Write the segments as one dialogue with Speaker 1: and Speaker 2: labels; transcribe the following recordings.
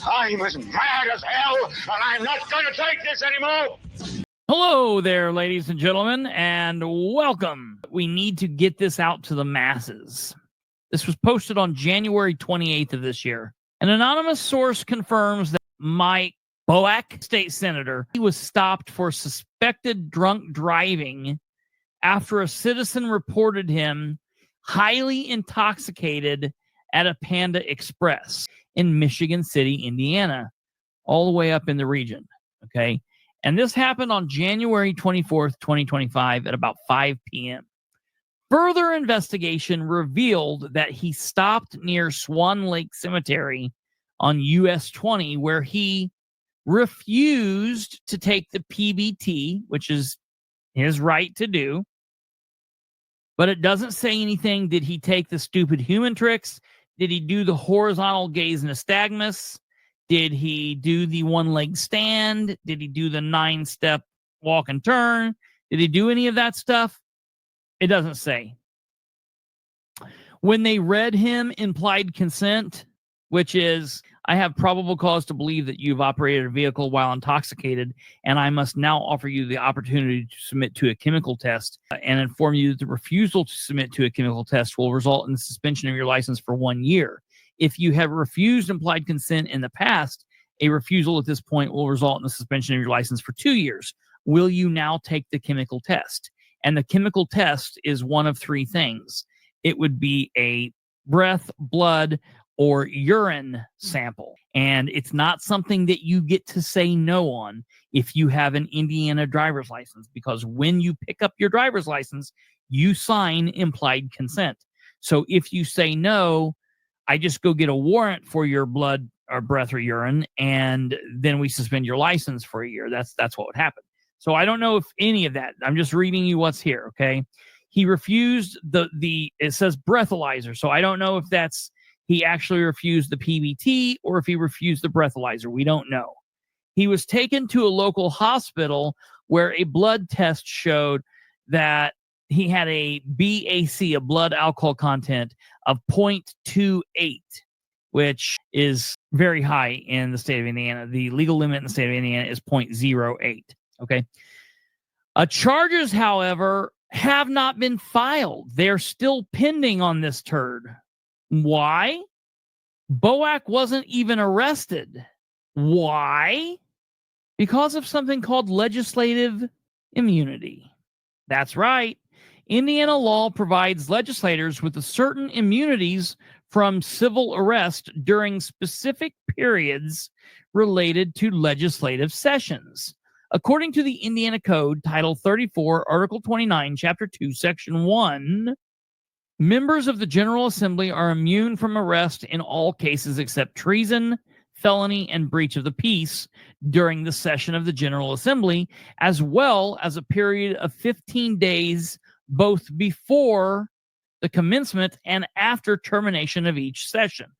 Speaker 1: I'm as mad as hell, and I'm not going to take this anymore.
Speaker 2: Hello there, ladies and gentlemen, and welcome. We need to get this out to the masses. This was posted on January 28th of this year. An anonymous source confirms that Mike Bohacek, state senator, he was stopped for suspected drunk driving after a citizen reported him highly intoxicated at a Panda Express in Michigan City, Indiana, all the way up in the region. Okay. And this happened on January 24th, 2025 at about 5 p.m. Further investigation revealed that he stopped near Swan Lake Cemetery on US 20, where he refused to take the PBT, which is his right to do. But it doesn't say anything. Did he take the stupid human tricks? Did he do the horizontal gaze nystagmus? Did he do the one-leg stand? Did he do the 9-step walk and turn? Did he do any of that stuff? It doesn't say. When they read him implied consent, which is, I have probable cause to believe that you've operated a vehicle while intoxicated, and I must now offer you the opportunity to submit to a chemical test and inform you that the refusal to submit to a chemical test will result in the suspension of your license for 1 year. If you have refused implied consent in the past, a refusal at this point will result in the suspension of your license for 2 years. Will you now take the chemical test? And the chemical test is one of three things. It would be a breath, blood, or urine sample. And it's not something that you get to say no on if you have an Indiana driver's license, because when you pick up your driver's license, you sign implied consent. So if you say no, I just go get a warrant for your blood or breath or urine, and then we suspend your license for a year. That's what would happen. So I don't know if any of that. I'm just reading you what's here, okay? He refused it says breathalyzer, so I don't know if that's he actually refused the PBT or if he refused the breathalyzer. We don't know. He was taken to a local hospital where a blood test showed that he had a BAC, a blood alcohol content of 0.28, which is very high in the state of Indiana. The legal limit in the state of Indiana is 0.08. Okay. Charges, however, have not been filed. They're still pending on this turd. Why? Bohacek wasn't even arrested. Why? Because of something called legislative immunity. That's right. Indiana law provides legislators with certain immunities from civil arrest during specific periods related to legislative sessions. According to the Indiana Code, Title 34, Article 29, Chapter 2, Section 1, members of the General Assembly are immune from arrest in all cases except treason, felony, and breach of the peace during the session of the General Assembly, as well as a period of 15 days both before the commencement and after termination of each session.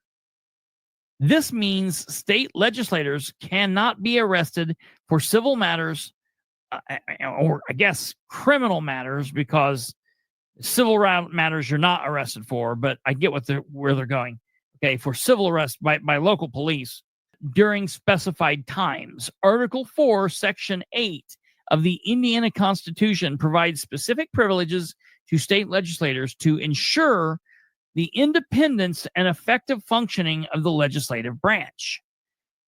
Speaker 2: This means state legislators cannot be arrested for civil matters, or I guess criminal matters, because civil matters you're not arrested for, but I get where they're going. Okay, for civil arrest by local police during specified times. Article 4, Section 8 of the Indiana Constitution provides specific privileges to state legislators to ensure the independence and effective functioning of the legislative branch.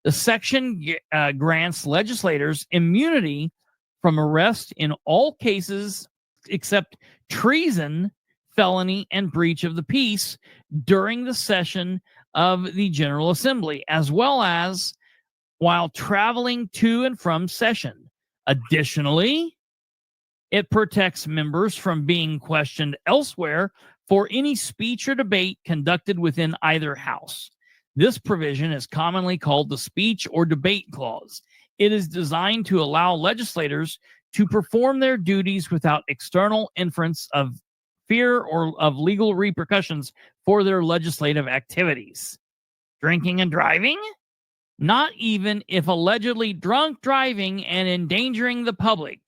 Speaker 2: The section grants legislators immunity from arrest in all cases except treason, felony, and breach of the peace during the session of the General Assembly, as well as while traveling to and from session. Additionally, it protects members from being questioned elsewhere for any speech or debate conducted within either house. This provision is commonly called the Speech or Debate Clause. It is designed to allow legislators to perform their duties without external inference of fear or of legal repercussions for their legislative activities. Drinking and driving? Not even if allegedly drunk driving and endangering the public.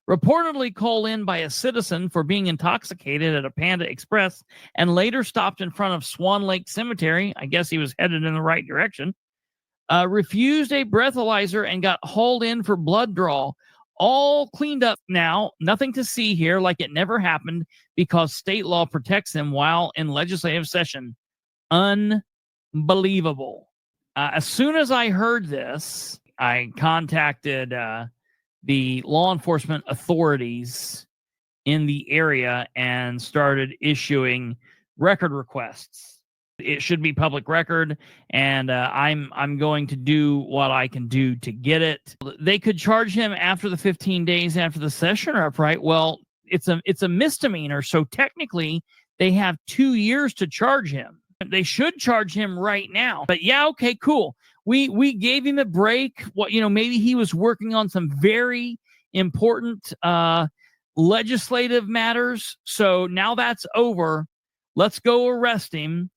Speaker 2: Reportedly called in by a citizen for being intoxicated at a Panda Express and later stopped in front of Swan Lake Cemetery. I guess he was headed in the right direction. refused a breathalyzer and got hauled in for blood draw. All cleaned up now. Nothing to see here, like it never happened because state law protects him while in legislative session. Unbelievable. As soon as I heard this, I contacted the law enforcement authorities in the area and started issuing record requests. It should be public record, and I'm going to do what I can do to get it. They could charge him after the 15 days after the session are up, right? Well, it's a misdemeanor, so technically they have 2 years to charge him. They should charge him right now. But yeah, okay, cool. We gave him a break. What, maybe he was working on some very important legislative matters. So now that's over. Let's go arrest him.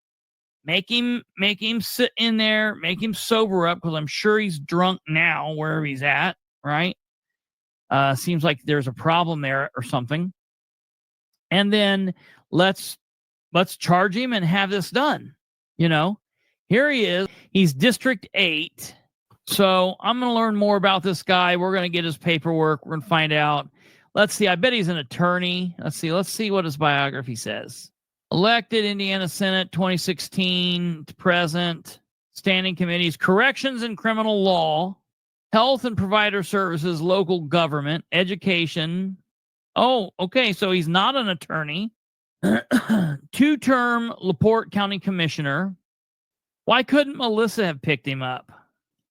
Speaker 2: Make him sit in there, make him sober up, because I'm sure he's drunk now wherever he's at, right? Seems like there's a problem there or something. And then let's charge him and have this done. Here he is. He's District 8. So I'm going to learn more about this guy. We're going to get his paperwork. We're going to find out. Let's see. I bet he's an attorney. Let's see what his biography says. Elected Indiana Senate 2016 to present. Standing committees, corrections and criminal law, health and provider services, local government, education. Oh, okay. So he's not an attorney. 2-term LaPorte County Commissioner. Why couldn't Melissa have picked him up?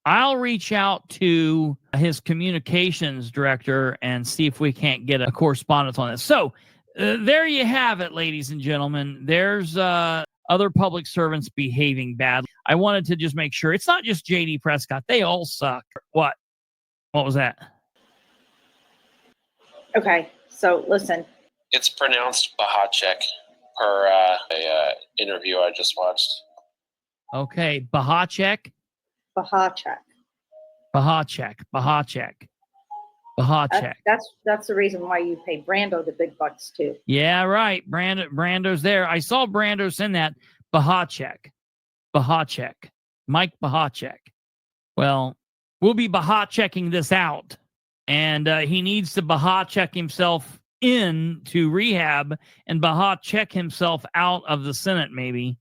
Speaker 2: I'll reach out to his communications director and see if we can't get a correspondence on this. So there you have it, ladies and gentlemen. There's other public servants behaving badly. I wanted to just make sure it's not just J.D. Prescott. They all suck. What? What was that?
Speaker 3: Okay, so listen.
Speaker 4: It's pronounced Bohacek per interview I just watched.
Speaker 2: Okay, Bohacek.
Speaker 3: Bohacek. That's the reason why you pay Brando the big bucks too.
Speaker 2: Yeah, right. Brando's there. I saw Brando send that. Bohacek. Mike Bohacek. Well, we'll be Bohacking this out, and he needs to Bohacek himself into rehab and Bohacek himself out of the Senate, maybe.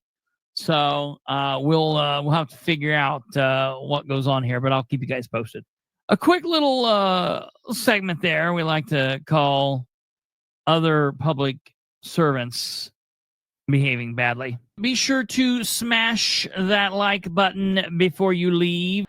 Speaker 2: So we'll have to figure out what goes on here, but I'll keep you guys posted. A quick little segment there we like to call other public servants behaving badly. Be sure to smash that like button before you leave.